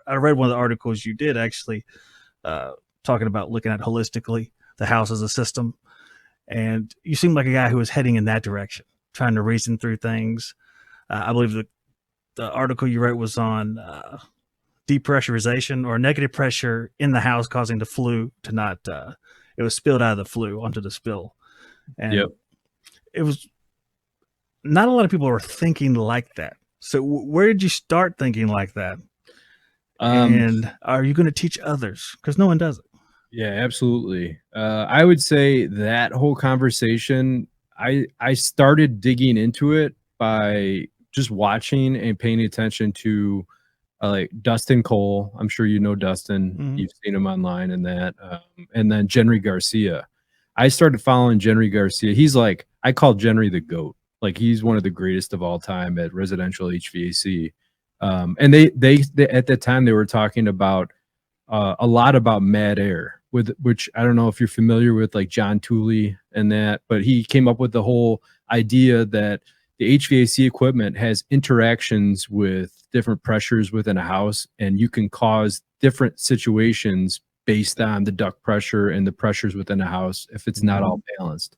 I read one of the articles you did actually, uh, talking about looking at holistically the house as a system, and you seem like a guy who is heading in that direction, trying to reason through things. I believe the article you wrote was on depressurization or negative pressure in the house causing the flue to not. It was spilled out of the flue onto the spill, Yep. and it was not a lot of people are thinking like that. So where did you start thinking like that? Um, And are you going to teach others? Because no one does it. yeah, absolutely. I would say that whole conversation, I started digging into it by just watching and paying attention to like Dustin Cole. I'm sure you know Dustin. Mm-hmm. You've seen him online and that. And then Jenry Garcia. I started following Jenry Garcia. He's like, I call Jenry the GOAT. Like he's one of the greatest of all time at residential HVAC. And they at that time they were talking about a lot about mad air, with which I don't know if you're familiar with, like John Tooley and that, but he came up with the whole idea that the HVAC equipment has interactions with different pressures within a house, and you can cause different situations based on the duct pressure and the pressures within a house if it's not all balanced.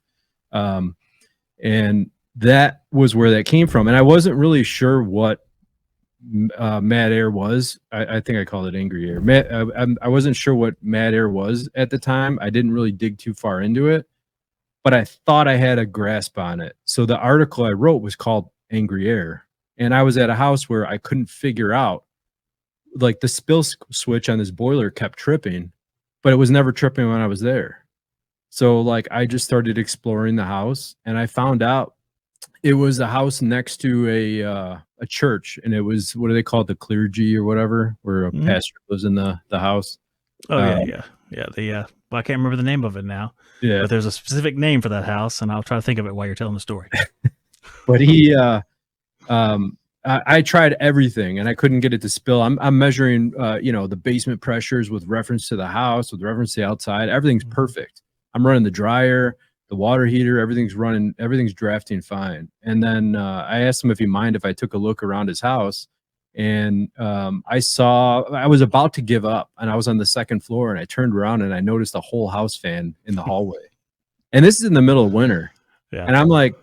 Um, and that was where that came from. And I wasn't really sure what mad air was. I think I called it angry air. I wasn't sure what mad air was at the time. I didn't really dig too far into it, but I thought I had a grasp on it. So the article I wrote was called Angry Air. And I was at a house where I couldn't figure out, like the spill switch on this boiler kept tripping, but it was never tripping when I was there. So like I just started exploring the house, and I found out it was a house next to a church, and it was, what do they call it, the clergy or whatever, where a pastor lives in the house. Oh Um, yeah. Well, I can't remember the name of it now, yeah, but there's a specific name for that house, and I'll try to think of it while you're telling the story. but he I tried everything and I couldn't get it to spill. I'm measuring the basement pressures with reference to the house, with reference to the outside. Everything's perfect. I'm running the dryer, the water heater, everything's running, everything's drafting fine. And then I asked him if he mind if I took a look around his house. And I was about to give up, and I was on the second floor, and I turned around and I noticed a whole house fan in the hallway. And this is in the middle of winter. Yeah. And I'm like,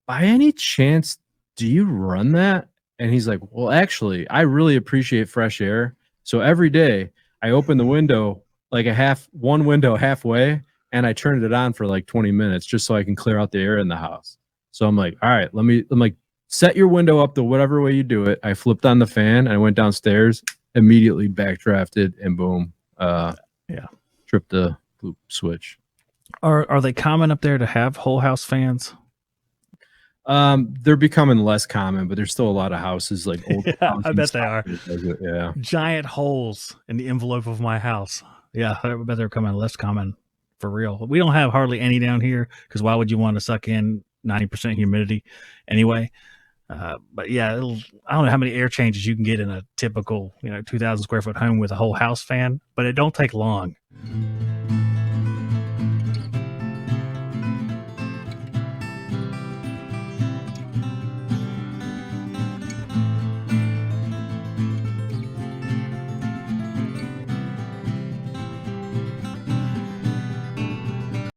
by any chance, do you run that? And he's like, well, actually, I really appreciate fresh air. So every day I open the window, like one window halfway, and I turn it on for like 20 minutes just so I can clear out the air in the house. So I'm like, all right, I'm like, set your window up the whatever way you do it. I flipped on the fan and I went downstairs, immediately backdrafted, and boom, Yeah. tripped the loop switch. Are they common up there to have whole house fans? They're becoming less common, but there's still a lot of houses, like old. Yeah, I bet they are. Yeah. Giant holes in the envelope of my house. Yeah, I bet they're coming less common for real. We don't have hardly any down here because why would you want to suck in 90% humidity anyway? But yeah, I don't know how many air changes you can get in a typical 2,000 square foot home with a whole house fan, but it don't take long.